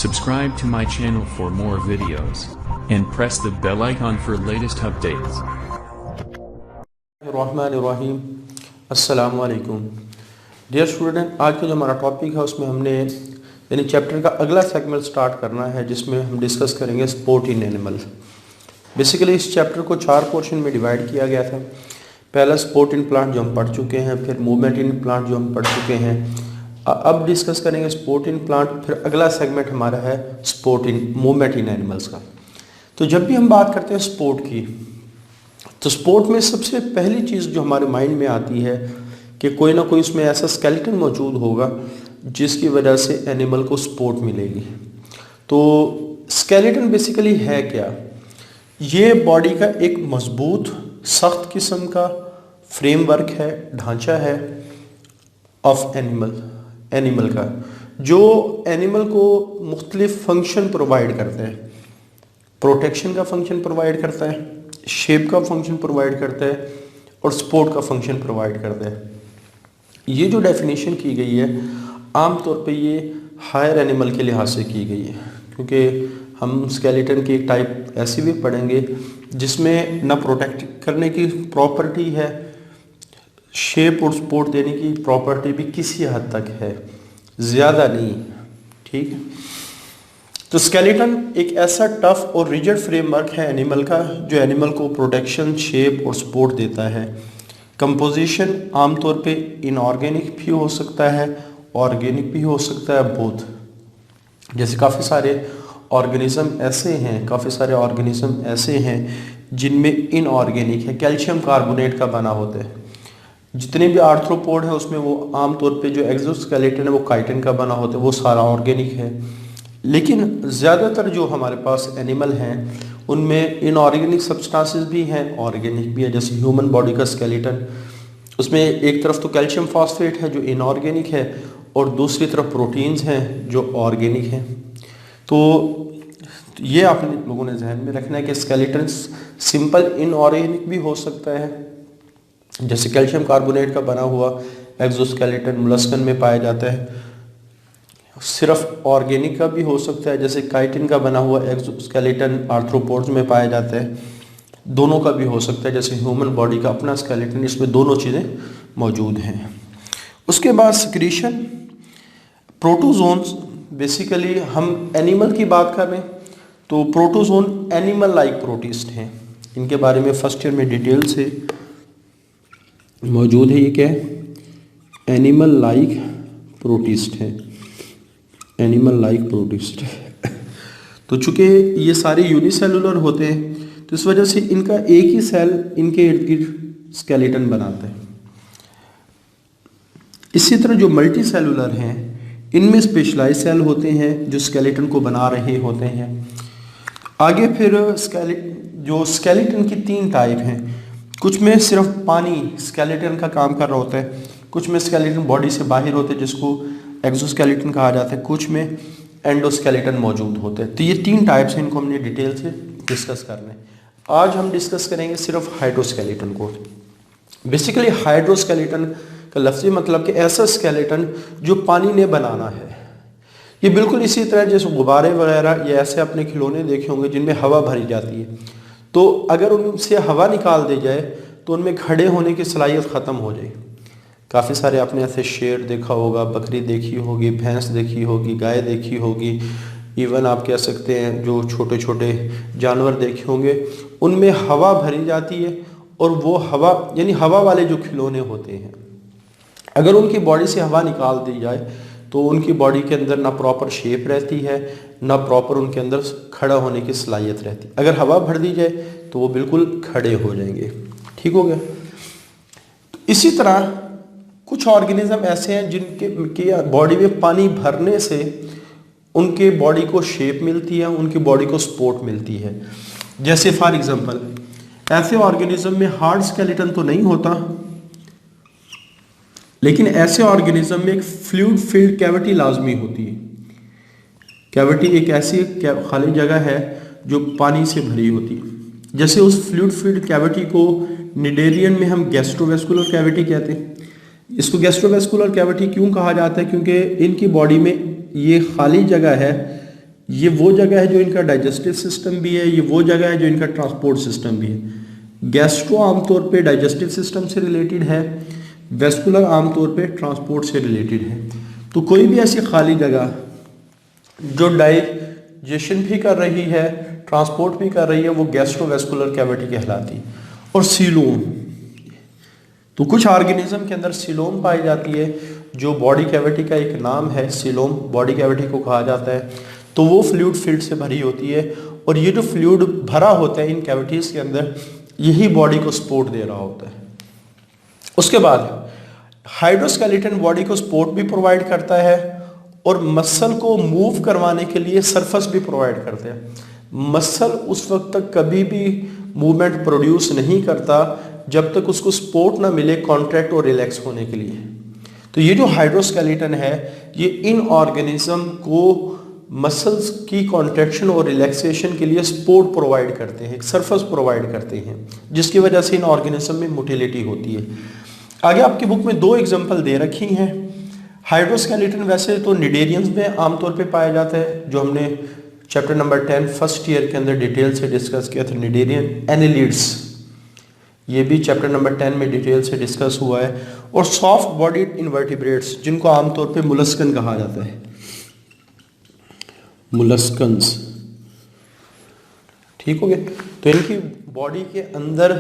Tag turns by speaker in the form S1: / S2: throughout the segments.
S1: Subscribe to my channel for more videos and press the bell icon for latest updates.
S2: रहमानिर्रहीम। अस्सलामु अलैकुम dear student, आज का जो हमारा टॉपिक है उसमें हमने यानी चैप्टर का अगला सेगमेंट स्टार्ट करना है जिसमें हम डिस्कस करेंगे स्पोर्ट इन एनिमल। बेसिकली इस चैप्टर को 4 पोर्शन में डिवाइड किया गया था। पहला स्पोर्ट इन प्लांट जो हम पढ़ चुके हैं, फिर मूवमेंट इन प्लांट जो हम पढ़ चुके हैं। अब डिस्कस करेंगे स्पोर्ट इन प्लांट, फिर अगला सेगमेंट हमारा है sport in movement in animals का। तो जब भी हम बात करते हैं स्पोर्ट की, तो स्पोर्ट में सबसे पहली चीज़ जो हमारे माइंड में आती है कि कोई ना कोई उसमें ऐसा स्केलेटन मौजूद होगा जिसकी वजह से एनिमल को सपोर्ट मिलेगी। तो स्केलेटन बेसिकली है क्या? ये बॉडी का एक मजबूत सख्त किस्म का फ्रेमवर्क है, ढांचा है ऑफ एनिमल का, जो एनिमल को मुख्तलिफ फंक्शन प्रोवाइड करते हैं। प्रोटेक्शन का फंक्शन प्रोवाइड करता है, शेप का फंक्शन प्रोवाइड करता है और सपोर्ट का फंक्शन प्रोवाइड करता है। ये जो डेफिनेशन की गई है आमतौर पे ये हायर एनिमल के लिहाज से की गई है, क्योंकि हम स्केलेटन की एक टाइप ऐसी भी पढ़ेंगे जिसमें ना प्रोटेक्ट करने की प्रॉपर्टी है, शेप और सपोर्ट देने की प्रॉपर्टी भी किसी हद तक है, ज़्यादा नहीं। ठीक है, तो स्केलेटन एक ऐसा टफ और रिजिड फ्रेमवर्क है एनिमल का जो एनिमल को प्रोटेक्शन, शेप और सपोर्ट देता है। कंपोजिशन आमतौर पे इनऑर्गेनिक भी हो सकता है, ऑर्गेनिक भी हो सकता है, बोथ। जैसे काफ़ी सारे ऑर्गेनिज्म ऐसे हैं जिनमें इनऑर्गेनिक है, कैल्शियम कार्बोनेट का बना होता है। जितने भी आर्थ्रोपोड है उसमें वो आमतौर पे जो एक्सोस्केलेटन है वो काइटिन का बना होता है, वो सारा ऑर्गेनिक है। लेकिन ज़्यादातर जो हमारे पास एनिमल हैं उनमें इनऑर्गेनिक सब्सटेंसेस भी हैं, ऑर्गेनिक भी है। जैसे ह्यूमन बॉडी का स्केलेटन, उसमें एक तरफ तो कैल्शियम फॉस्फेट है जो इनऑर्गेनिक है और दूसरी तरफ प्रोटीन्स हैं जो ऑर्गेनिक हैं। तो ये आप लोगों ने जहन में रखना है कि स्केलेटन सिंपल इनऑर्गेनिक भी हो सकता है, जैसे कैल्शियम कार्बोनेट का बना हुआ एक्सोस्केलेटन मोलस्कन में पाया जाता है। सिर्फ ऑर्गेनिक का भी हो सकता है, जैसे काइटिन का बना हुआ एक्सोस्केलेटन आर्थ्रोपोड्स में पाया जाता है। दोनों का भी हो सकता है, जैसे ह्यूमन बॉडी का अपना स्केलेटन, इसमें दोनों चीज़ें मौजूद हैं। उसके बाद सिक्रीशन, प्रोटोजोन्स। बेसिकली हम एनिमल की बात कर रहे हैं तो प्रोटोजोन एनिमल लाइक प्रोटिस्ट हैं। इनके बारे में फर्स्ट ईयर में डिटेल से मौजूद है। ये क्या है? एनिमल लाइक प्रोटिस्ट है, एनिमल लाइक प्रोटिस्ट। तो चूंकि ये सारे यूनिसेलुलर होते हैं तो इस वजह से इनका एक ही सेल इनके इर्द गिर्द स्केलेटन बनाता है। इसी तरह जो मल्टी सेलुलर हैं इनमें स्पेशलाइज सेल होते हैं जो स्केलेटन को बना रहे होते हैं। आगे फिर जो स्केलेटन की 3 टाइप हैं। कुछ में सिर्फ पानी स्केलेटन का काम कर रहा होता है, कुछ में स्केलेटन बॉडी से बाहर होते हैं जिसको एक्सोस्केलेटन कहा जाता है, कुछ में एंडोस्केलेटन मौजूद होते हैं। तो ये 3 टाइप्स हैं, इनको हमने डिटेल से डिस्कस करना है। आज हम डिस्कस करेंगे सिर्फ हाइड्रोस्केलेटन को। बेसिकली हाइड्रोस्केलेटन का लफ्ज़ी मतलब कि ऐसा स्केलेटन जो पानी ने बनाना है। ये बिल्कुल इसी तरह जैसे गुब्बारे वगैरह ये ऐसे अपने खिलौने देखे होंगे जिनमें हवा भरी जाती है, तो अगर उनसे हवा निकाल दी जाए तो उनमें खड़े होने की सलाहियत ख़त्म हो जाए। काफ़ी सारे आपने ऐसे शेर देखा होगा, बकरी देखी होगी, भैंस देखी होगी, गाय देखी होगी, इवन आप कह सकते हैं जो छोटे छोटे जानवर देखे होंगे, उनमें हवा भरी जाती है और वो हवा यानी हवा वाले जो खिलौने होते हैं, अगर उनकी बॉडी से हवा निकाल दी जाए तो उनकी बॉडी के अंदर ना प्रॉपर शेप रहती है, ना प्रॉपर उनके अंदर खड़ा होने की सलाहियत रहती है। अगर हवा भर दी जाए तो वो बिल्कुल खड़े हो जाएंगे। ठीक हो गया? तो इसी तरह कुछ ऑर्गेनिज्म ऐसे हैं जिनके बॉडी में पानी भरने से उनके बॉडी को शेप मिलती है, उनकी बॉडी को सपोर्ट मिलती है। जैसे फॉर एग्जांपल ऐसे ऑर्गेनिज्म में हार्ड स्केलेटन तो नहीं होता, लेकिन ऐसे ऑर्गेनिज्म में एक फ्लूइड फिल्ड कैविटी लाजमी होती है। कैविटी एक ऐसी खाली जगह है जो पानी से भरी होती है। जैसे उस फ्लूइड फिल्ड कैविटी को निडेरियन में हम गैस्ट्रोवेस्कुलर कैविटी कहते हैं। इसको गैस्ट्रोवेस्कुलर कैविटी क्यों कहा जाता है? क्योंकि इनकी बॉडी में ये खाली जगह है ये वो जगह है जो इनका डाइजेस्टिव सिस्टम भी है, ये वो जगह है जो इनका ट्रांसपोर्ट सिस्टम भी है। गैस्ट्रो आमतौर पे डाइजेस्टिव सिस्टम से रिलेटेड है, वेस्कुलर आमतौर पे ट्रांसपोर्ट से रिलेटेड है। तो कोई भी ऐसी खाली जगह जो डाइजेशन भी कर रही है, ट्रांसपोर्ट भी कर रही है, वो गैस्ट्रोवेस्कुलर कैविटी कहलाती है। और सीलोम, तो कुछ ऑर्गेनिज्म के अंदर सीलोम पाई जाती है, जो बॉडी कैविटी का एक नाम है। सीलोम बॉडी कैविटी को कहा जाता है। तो वो फ्लूइड फील्ड से भरी होती है, और ये जो फ्लूइड भरा होता है इन कैविटीज़ के अंदर, यही बॉडी को सपोर्ट दे रहा होता है। उसके बाद हाइड्रोस्केलेटन बॉडी को सपोर्ट भी प्रोवाइड करता है, और मसल को मूव करवाने के लिए सरफेस भी प्रोवाइड करते हैं। मसल उस वक्त तक कभी भी मूवमेंट प्रोड्यूस नहीं करता जब तक उसको सपोर्ट ना मिले कॉन्ट्रैक्ट और रिलैक्स होने के लिए। तो ये जो हाइड्रोस्केलेटन है, ये इन ऑर्गेनिज्म को मसल्स की कॉन्ट्रैक्शन और रिलैक्सेशन के लिए सपोर्ट प्रोवाइड करते हैं, एक सरफेस प्रोवाइड करते हैं, जिसकी वजह से इन ऑर्गेनिज्म में मोटिलिटी होती है। आगे आपकी बुक में 2 एग्जांपल दे रखी हैं। हाइड्रोस्केलेटन वैसे तो निडेरियंस में आमतौर पे पाया जाता है, जो हमने चैप्टर नंबर 10 फर्स्ट ईयर के अंदर डिटेल से डिस्कस किया था। निडेरियन एनेलिड्स, ये भी चैप्टर नंबर 10 में डिटेल से डिस्कस हुआ है। और सॉफ्ट बॉडीड इन्वर्टिब्रेट्स, जिनको आमतौर पे मुलस्कन कहा जाता है, मुलस्कन्स, ठीक हो गया। तो इनकी बॉडी के अंदर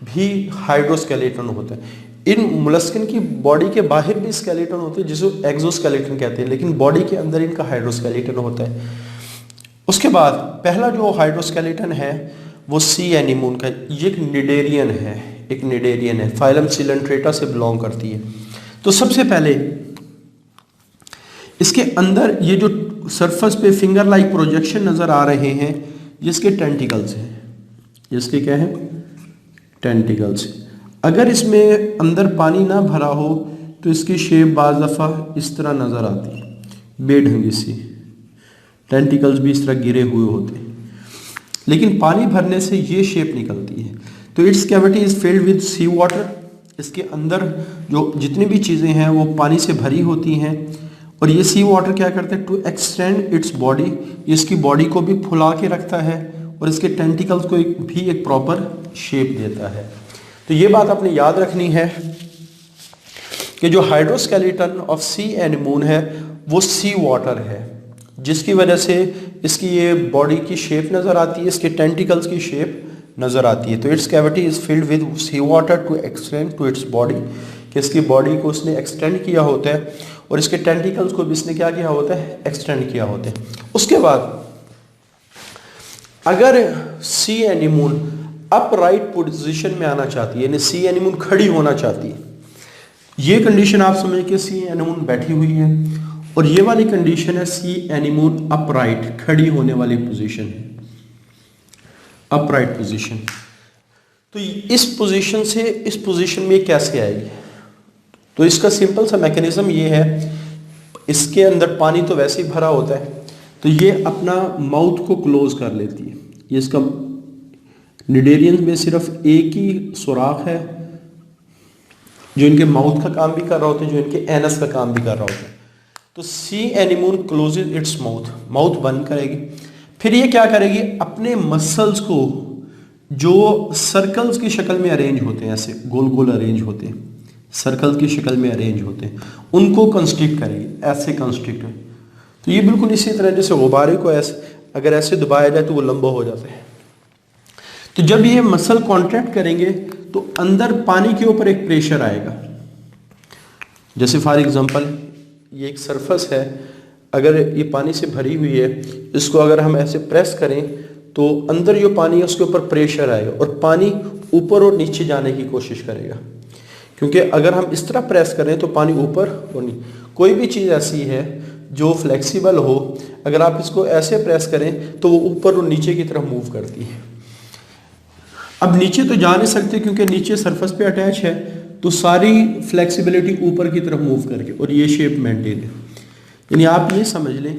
S2: भी हाइड्रोस्केलेटन होता है। इन मुलस्कन की बॉडी के बाहर भी स्केलेटन होते हैं, जिसे एक्सोस्केलेटन कहते हैं, लेकिन बॉडी के अंदर इनका हाइड्रोस्केलेटन होता है। उसके बाद पहला जो हाइड्रोस्केलेटन है वो सी एनीमोन का, ये एक निडेरियन है, एक निडेरियन है, फाइलम सिलेंट्रेटा से बिलोंग करती है। तो सबसे पहले इसके अंदर ये जो सरफेस पे फिंगर लाइक प्रोजेक्शन नजर आ रहे हैं, जिसके टेंटिकल्स हैं, जिसके क्या है, टेंटिकल्स। अगर इसमें अंदर पानी ना भरा हो तो इसकी शेप बाज़ दफ़ा इस तरह नज़र आती है, बेढंगी सी, टेंटिकल्स भी इस तरह गिरे हुए होते हैं, लेकिन पानी भरने से ये शेप निकलती है। तो it's cavity is filled with sea water, इसके अंदर जो जितनी भी चीज़ें हैं वो पानी से भरी होती हैं, और ये सी वाटर क्या करता है, टू एक्सटेंड इट्स बॉडी, इसकी बॉडी को भी फुला के रखता है, और इसके टेंटिकल्स को भी एक प्रॉपर शेप देता है। तो ये बात आपने याद रखनी है कि जो हाइड्रोस्केलेटन ऑफ सी एनीमोन है वो सी वाटर है, जिसकी वजह से इसकी ये बॉडी की शेप नज़र आती है, इसके टेंटिकल्स की शेप नज़र आती है। तो it's cavity is filled with sea water to extend to its body, कि इसकी बॉडी को उसने एक्सटेंड किया होता है, और इसके टेंटिकल्स को भी इसने क्या किया होता है, एक्सटेंड किया होता है। उसके बाद अगर सी एनीमोन अपराइट पोजीशन में आना चाहती है, यानी सी एनीमोन खड़ी होना चाहती है, ये कंडीशन आप समझ के सी एनीमोन बैठी हुई है, और ये वाली कंडीशन है सी एनीमोन अपराइट, खड़ी होने वाली पोजीशन है, अपराइट पोजीशन। तो इस पोजीशन से इस पोजीशन में कैसे आएगी, तो इसका सिंपल सा मैकेनिज्म ये है, इसके अंदर पानी तो वैसे ही भरा होता है, तो ये अपना माउथ को क्लोज कर लेती है। ये इसका निडेरियंस में सिर्फ एक ही सुराख है जो इनके माउथ का काम भी कर रहा होता है, जो इनके एनस का काम भी कर रहा होता है। तो sea anemone closes its mouth, mouth बंद करेगी, फिर ये क्या करेगी, अपने मसल्स को जो सर्कल्स की शक्ल में अरेंज होते हैं, ऐसे गोल गोल अरेंज होते हैं, सर्कल की शक्ल में अरेंज होते हैं, उनको कंस्ट्रिक्ट करेगी, ऐसे कंस्ट्रिक्ट। तो ये बिल्कुल इसी तरह जैसे गुब्बारे को ऐसे अगर ऐसे दबाया जाए तो वो लंबा हो जाता है। तो जब ये मसल कॉन्ट्रैक्ट करेंगे तो अंदर पानी के ऊपर एक प्रेशर आएगा। जैसे फॉर एग्जांपल ये एक सरफेस है, अगर ये पानी से भरी हुई है, इसको अगर हम ऐसे प्रेस करें तो अंदर जो पानी है उसके ऊपर प्रेशर आएगा, और पानी ऊपर और नीचे जाने की कोशिश करेगा, क्योंकि अगर हम इस तरह प्रेस करें तो पानी ऊपर और नीचे। कोई भी चीज़ ऐसी है जो फ्लेक्सिबल हो, अगर आप इसको ऐसे प्रेस करें तो वो ऊपर और नीचे की तरफ मूव करती है। अब नीचे तो जा नहीं सकते क्योंकि नीचे सरफेस पे अटैच है, तो सारी फ्लेक्सिबिलिटी ऊपर की तरफ मूव करके, और ये शेप मेंटेन है। यानी आप ये समझ लें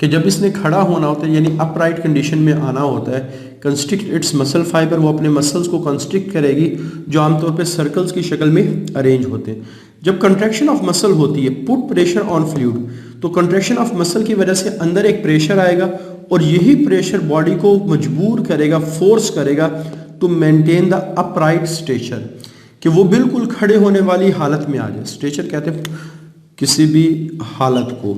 S2: कि जब इसने खड़ा होना होता है, यानी अपराइट कंडीशन में आना होता है, कंस्ट्रिक्ट इट्स मसल फाइबर, वो अपने मसल्स को कंस्ट्रिक्ट करेगी जो आमतौर पे सर्कल्स की शक्ल में अरेंज होते हैं। जब कंट्रैक्शन ऑफ मसल होती है, पुट प्रेशर ऑन फ्लूइड, तो कंट्रैक्शन ऑफ मसल की वजह से अंदर एक प्रेशर आएगा और यही प्रेशर बॉडी को मजबूर करेगा, फोर्स करेगा to maintain the upright stature, कि वो बिल्कुल खड़े होने वाली हालत में आ जाए। स्टेचर कहते हैं किसी भी हालत को।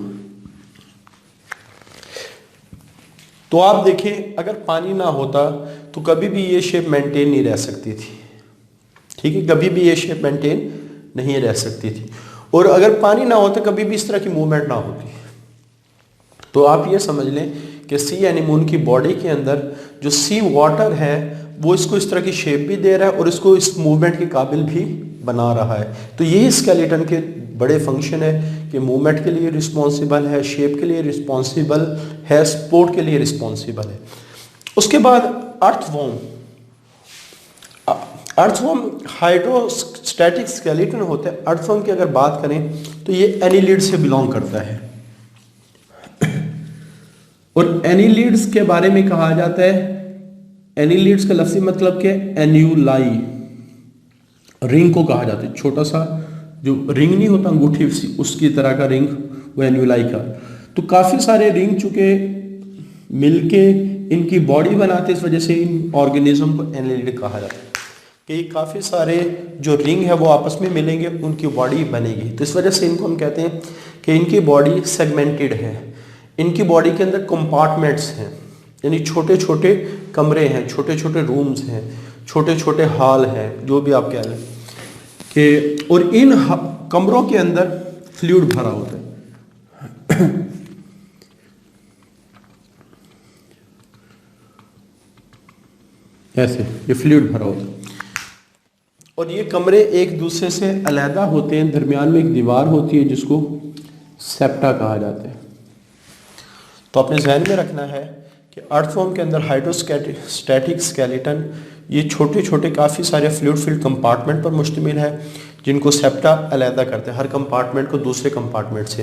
S2: तो आप देखें अगर पानी ना होता तो कभी भी ये शेप मेंटेन नहीं रह सकती थी, ठीक है, कभी भी ये शेप मेंटेन नहीं रह सकती थी। और अगर पानी ना होता कभी भी इस तरह की मूवमेंट ना होती। तो आप ये समझ लें कि सी एनीमोन की बॉडी के अंदर जो सी वाटर है वो इसको इस तरह की शेप भी दे रहा है और इसको इस मूवमेंट के काबिल भी बना रहा है। तो यही स्केलेटन के बड़े फंक्शन है कि मूवमेंट के लिए रिस्पॉन्सिबल है, शेप के लिए रिस्पॉन्सिबल है, सपोर्ट के लिए रिस्पॉन्सिबल है। उसके बाद अर्थवॉर्म। अर्थवॉर्म हाइड्रोस्टैटिक स्केलेटन होते हैं। अर्थवॉर्म की अगर बात करें तो ये एनिलिड से बिलोंग करता है और एनिलिड्स के बारे में कहा जाता है, एनिलिड्स का लफ्ज़ी मतलब क्या है, एन्यूलाई, रिंग को कहा जाता है। छोटा सा जो रिंग नहीं होता अंगूठी उसकी तरह का रिंग, वो एन्यूलाई का। तो काफ़ी सारे रिंग चुके मिलके इनकी बॉडी बनाते, इस वजह से इन ऑर्गेनिज्म को एनिलिड कहा जाता है कि काफ़ी सारे जो रिंग है वो आपस में मिलेंगे, उनकी बॉडी बनेगी। तो इस वजह से इनको हम कहते हैं कि इनकी बॉडी सेगमेंटेड है। इनकी बॉडी के अंदर कंपार्टमेंट्स हैं, यानी छोटे छोटे कमरे हैं, छोटे छोटे रूम्स हैं, छोटे छोटे हॉल हैं, जो भी आप कह लें कि, और इन कमरों के अंदर फ्लूइड भरा होता है। ऐसे ये फ्लूइड भरा होता है और ये कमरे एक दूसरे से अलहदा होते हैं। दरमियान में एक दीवार होती है जिसको सेप्टा कहा जाता है। तो अपने जहन में रखना है कि अर्थवॉर्म के अंदर हाइड्रोस्टैटिक स्केलेटन ये छोटे छोटे काफ़ी सारे फ्लूइड फिल्ड कंपार्टमेंट पर मुश्तमिल है, जिनको सेप्टा अलहदा करते हैं हर कंपार्टमेंट को दूसरे कंपार्टमेंट से।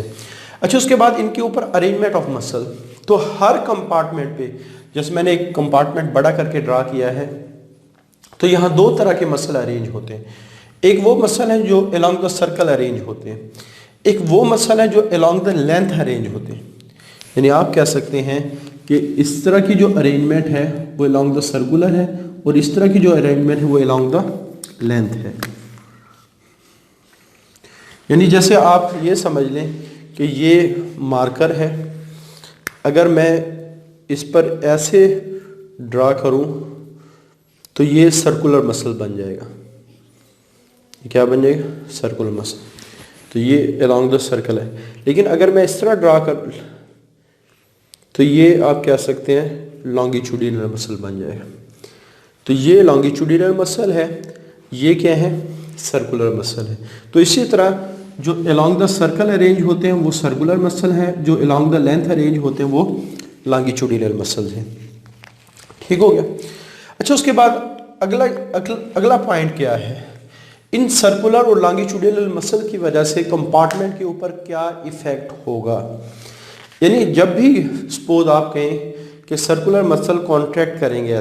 S2: अच्छा, उसके बाद इनके ऊपर अरेंजमेंट ऑफ मसल। तो हर कंपार्टमेंट पे, जैसे मैंने एक कंपार्टमेंट बड़ा करके ड्रा किया है, तो यहाँ दो तरह के मसल अरेंज होते हैं। एक वो मसल है जो अलोंग द सर्कल अरेंज होते हैं, एक वो मसल है जो अलोंग द लेंथ अरेंज होते हैं। यानी आप कह सकते हैं कि इस तरह की जो अरेंजमेंट है वो अलोंग द सर्कुलर है और इस तरह की जो अरेंजमेंट है वो अलोंग द लेंथ है। यानी जैसे आप ये समझ लें कि ये मार्कर है, अगर मैं इस पर ऐसे ड्रा करूं तो ये सर्कुलर मसल बन जाएगा। ये क्या बन जाएगा? Circular muscle. तो ये अलोंग द सर्कल है। लेकिन अगर मैं इस तरह ड्रा कर तो ये आप कह सकते हैं लॉन्गिट्यूडिनल मसल बन जाएगा। तो ये लॉन्गिट्यूडिनल मसल है, ये क्या है? सर्कुलर मसल है। तो इसी तरह जो अलोंग द सर्कल अरेंज होते हैं वो सर्कुलर मसल हैं, जो अलोंग द लेंथ अरेंज होते हैं वो लॉन्गिट्यूडिनल मसल हैं। ठीक हो गया? अच्छा, उसके बाद अगला पॉइंट क्या है? इन सर्कुलर और लॉन्गिट्यूडिनल मसल की वजह से कंपार्टमेंट के ऊपर क्या इफेक्ट होगा? यानी जब भी सपोज आप कहें कि सर्कुलर मसल कॉन्ट्रैक्ट करेंगे,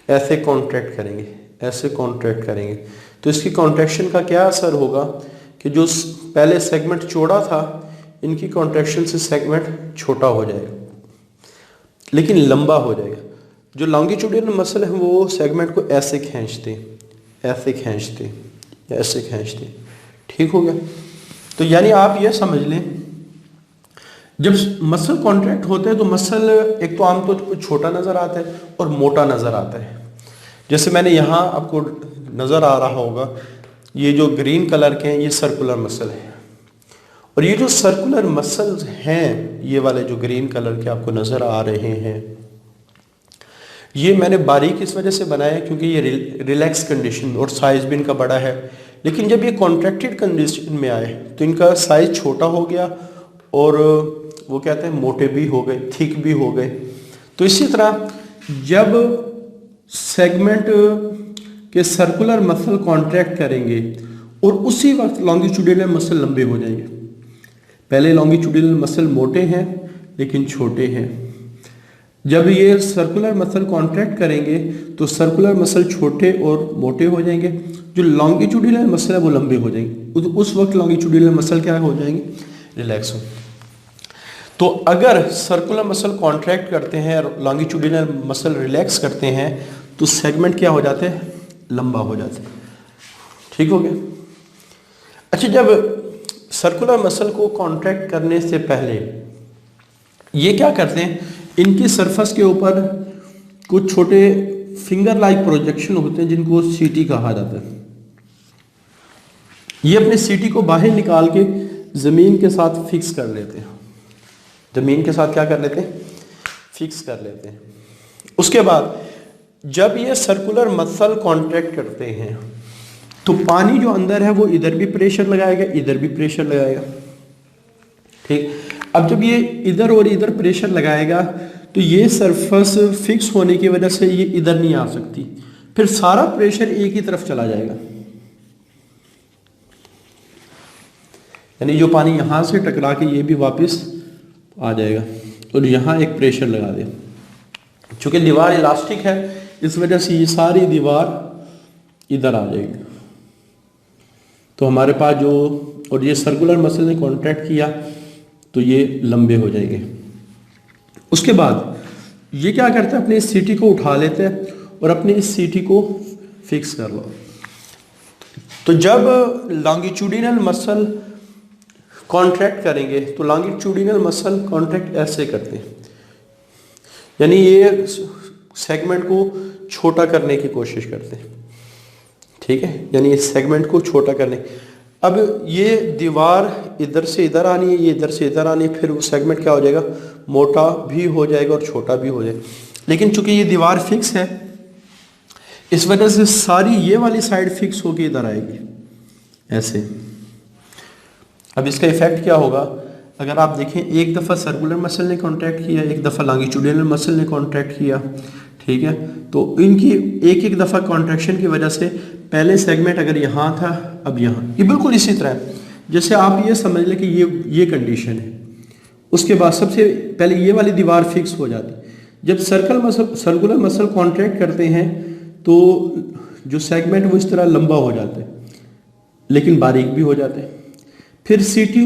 S2: ऐसे कॉन्ट्रैक्ट करेंगे, ऐसे कॉन्ट्रैक्ट करेंगे, तो इसकी कॉन्ट्रैक्शन का क्या असर होगा कि जो पहले सेगमेंट चौड़ा था, इनकी कॉन्ट्रैक्शन से सेगमेंट छोटा हो जाएगा लेकिन लंबा हो जाएगा। जो लॉन्गिट्यूडिनल मसल है वो सेगमेंट को ऐसे खींचते, ऐसे खींचते, ऐसे खींचते। ठीक हो गया? तो यानी आप ये समझ लें, जब मसल कॉन्ट्रैक्ट होते हैं तो मसल एक तो आमतौर पर छोटा नज़र आता है और मोटा नज़र आता है। जैसे मैंने यहाँ आपको नज़र आ रहा होगा, ये जो ग्रीन कलर के हैं ये सर्कुलर मसल है, और ये जो सर्कुलर मसल्स हैं, ये वाले जो ग्रीन कलर के आपको नज़र आ रहे हैं, ये मैंने बारीक इस वजह से बनाया क्योंकि ये रिलैक्स कंडीशन और साइज़ भी इनका बड़ा है। लेकिन जब ये कॉन्ट्रैक्टेड कंडीशन में आए तो इनका साइज़ छोटा हो गया और वो कहते हैं मोटे भी हो गए, थिक भी हो गए। तो इसी तरह जब सेगमेंट के सर्कुलर मसल कॉन्ट्रैक्ट करेंगे और उसी वक्त लॉन्गिट्यूडिनल मसल लंबे हो जाएंगे। पहले लॉन्गिट्यूडिनल मसल मोटे हैं लेकिन छोटे हैं, जब ये सर्कुलर मसल कॉन्ट्रैक्ट करेंगे तो सर्कुलर मसल छोटे और मोटे हो जाएंगे, जो लॉन्गिट्यूडिनल मसल है वो लंबे हो जाएंगे। उस वक्त लॉन्गिट्यूडिनल मसल क्या हो जाएंगे? रिलैक्स हो। तो अगर सर्कुलर मसल कॉन्ट्रैक्ट करते हैं और लॉन्गिट्यूडिनल मसल रिलैक्स करते हैं तो सेगमेंट क्या हो जाते हैं, लंबा हो जाते हैं। ठीक हो गया। अच्छा, जब सर्कुलर मसल को कॉन्ट्रैक्ट करने से पहले ये क्या करते हैं, इनकी सरफेस के ऊपर कुछ छोटे फिंगर लाइक प्रोजेक्शन होते हैं जिनको सीटी कहा जाता है। ये अपने सीटी को बाहर निकाल के जमीन के साथ फिक्स कर लेते हैं। जमीन के साथ क्या कर लेते हैं, फिक्स कर लेते हैं। उसके बाद जब ये सर्कुलर मसल कॉन्ट्रैक्ट करते हैं तो पानी जो अंदर है वो इधर भी प्रेशर लगाएगा, इधर भी प्रेशर लगाएगा। ठीक, अब जब ये इधर और इधर प्रेशर लगाएगा तो ये सरफेस फिक्स होने की वजह से ये इधर नहीं आ सकती, फिर सारा प्रेशर एक ही तरफ चला जाएगा। यानी जो पानी यहां से टकरा के ये भी वापस आ जाएगा और यहां एक प्रेशर लगा दे। चूंकि दीवार इलास्टिक है इस वजह से ये सारी दीवार इधर आ जाएगी। तो हमारे पास जो, और ये सर्कुलर मसल ने कॉन्ट्रैक्ट किया तो ये लंबे हो जाएंगे। उसके बाद ये क्या करते हैं, अपनी इस सीटी को उठा लेते हैं और अपनी इस सीटी को फिक्स कर लो। तो जब लॉन्गिट्यूडिनल मसल कॉन्ट्रैक्ट करेंगे तो लॉन्गिट्यूडिनल मसल कॉन्ट्रैक्ट ऐसे करते हैं, यानी ये सेगमेंट को छोटा करने की कोशिश करते हैं। ठीक है, यानी इस सेगमेंट को छोटा करने। अब ये दीवार इधर से इधर आनी है, ये इधर से इधर आनी है, फिर वो सेगमेंट क्या हो जाएगा, मोटा भी हो जाएगा और छोटा भी हो जाएगा। लेकिन चूंकि ये दीवार फिक्स है इस वजह से सारी ये वाली साइड फिक्स होके इधर आएगी ऐसे। अब इसका इफेक्ट क्या होगा, अगर आप देखें एक दफ़ा सर्कुलर मसल ने कॉन्ट्रैक्ट किया, एक दफ़ा लॉन्गिट्यूडिनल मसल ने कॉन्ट्रैक्ट किया, ठीक है, तो इनकी एक एक दफ़ा कॉन्ट्रैक्शन की वजह से पहले सेगमेंट अगर यहाँ था अब यहाँ, ये बिल्कुल इसी तरह है। जैसे आप ये समझ लें कि ये कंडीशन है, उसके बाद सबसे पहले ये वाली दीवार फिक्स हो जाती। जब सर्कुलर मसल कॉन्ट्रैक्ट करते हैं तो जो सेगमेंट वो इस तरह लंबा हो जाता है लेकिन बारीक भी हो जाते हैं। फिर सीटी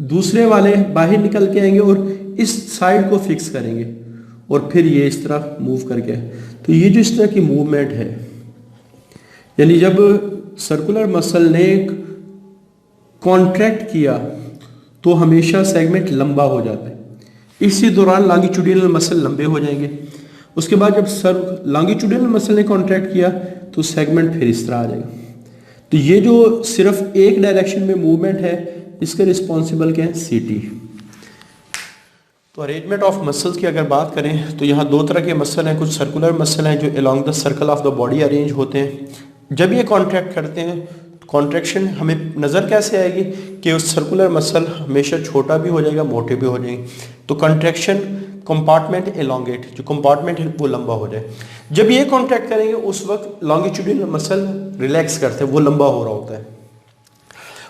S2: दूसरे वाले बाहर निकल के आएंगे और इस साइड को फिक्स करेंगे और फिर ये इस तरह मूव करके, तो ये जो इस तरह की मूवमेंट है, यानी जब सर्कुलर मसल ने कॉन्ट्रैक्ट किया तो हमेशा सेगमेंट लंबा हो जाता है। इसी दौरान लॉन्गिट्यूडिनल मसल लंबे हो जाएंगे। उसके बाद जब लॉन्गिट्यूडिनल मसल ने कॉन्ट्रैक्ट किया तो सेगमेंट फिर इस तरह आ जाएगा। तो ये जो सिर्फ एक डायरेक्शन में मूवमेंट है इसके रिस्पॉन्सिबल क्या है, सीटी। तो अरेंजमेंट ऑफ मसल्स की अगर बात करें तो यहाँ दो तरह के मसल हैं। कुछ सर्कुलर मसल हैं जो along the circle of the body arrange होते हैं। जब ये कॉन्ट्रैक्ट करते हैं, कॉन्ट्रैक्शन हमें नज़र कैसे आएगी कि उस सर्कुलर मसल हमेशा छोटा भी हो जाएगा, मोटे भी हो जाएंगे। तो कॉन्ट्रैक्शन कंपार्टमेंट एलोंगेट, जो कंपार्टमेंट है वो लंबा हो जाए। जब ये कॉन्ट्रैक्ट करेंगे उस वक्त लॉन्गिट्यूडिनल मसल रिलैक्स करते हैं, वो लंबा हो रहा होता है।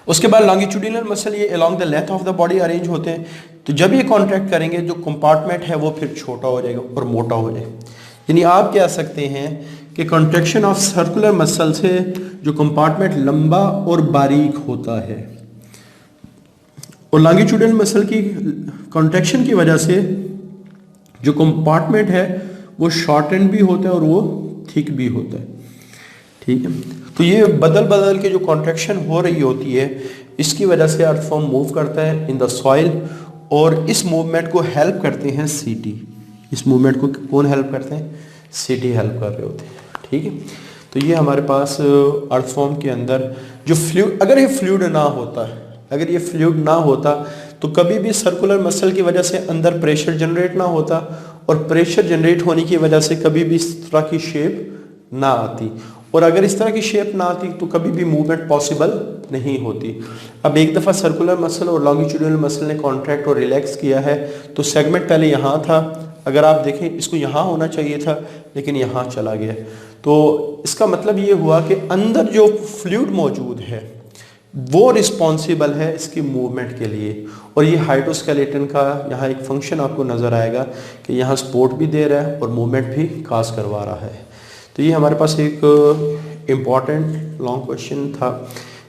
S2: उसके बाद लॉन्गिट्यूडिनल मसल ये along the length of the body arrange होते हैं। तो जब ये कॉन्ट्रैक्ट करेंगे जो कंपार्टमेंट है वो फिर छोटा हो जाएगा और मोटा हो जाएगा। यानी आप कह सकते हैं कि कॉन्ट्रैक्शन ऑफ सर्कुलर मसल से जो कंपार्टमेंट लंबा और बारीक होता है, और लॉन्गिट्यूडिनल मसल की कॉन्ट्रैक्शन की वजह से जो कंपार्टमेंट है वो शॉर्टन भी होता है और वो थिक भी होता है। ठीक है, तो ये बदल बदल के जो कॉन्ट्रैक्शन हो रही होती है इसकी वजह से अर्थफॉर्म मूव करता है इन द सॉइल, और इस मूवमेंट को हेल्प करते हैं सीटी। इस मूवमेंट को कौन हेल्प करते हैं, सीटी हेल्प कर रहे होते हैं। ठीक है, तो ये हमारे पास अर्थफॉर्म के अंदर जो फ्लूइड, अगर ये फ्लूइड ना होता, अगर ये फ्लूइड ना होता तो कभी भी सर्कुलर मसल की वजह से अंदर प्रेशर जनरेट ना होता, और प्रेशर जनरेट होने की वजह से कभी भी इस तरह की शेप ना आती, और अगर इस तरह की शेप ना आती तो कभी भी मूवमेंट पॉसिबल नहीं होती। अब एक दफ़ा सर्कुलर मसल और लॉन्गिट्यूडिनल मसल ने कॉन्ट्रैक्ट और रिलैक्स किया है तो सेगमेंट पहले यहाँ था, अगर आप देखें इसको यहाँ होना चाहिए था लेकिन यहाँ चला गया। तो इसका मतलब ये हुआ कि अंदर जो फ्लूइड मौजूद है वो रिस्पॉन्सिबल है इसकी मूवमेंट के लिए, और ये हाइड्रोस्केलेटन का यहाँ एक फंक्शन आपको नज़र आएगा कि यहाँ सपोर्ट भी दे रहा है और मूवमेंट भी काज करवा रहा है। तो ये हमारे पास एक इम्पॉर्टेंट लॉन्ग क्वेश्चन था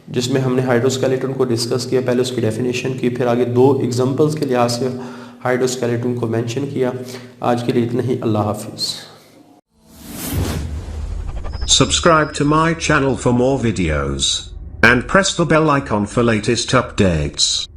S2: जिसमें हमने हाइड्रोस्केलेटन को डिस्कस किया, पहले उसकी डेफिनेशन की, फिर आगे 2 एग्जांपल्स के लिहाज से हाइड्रोस्केलेटन को मेंशन किया। आज के लिए इतना ही, अल्लाह हाफिज़।
S3: Subscribe to my channel for more videos and press the bell icon for latest updates.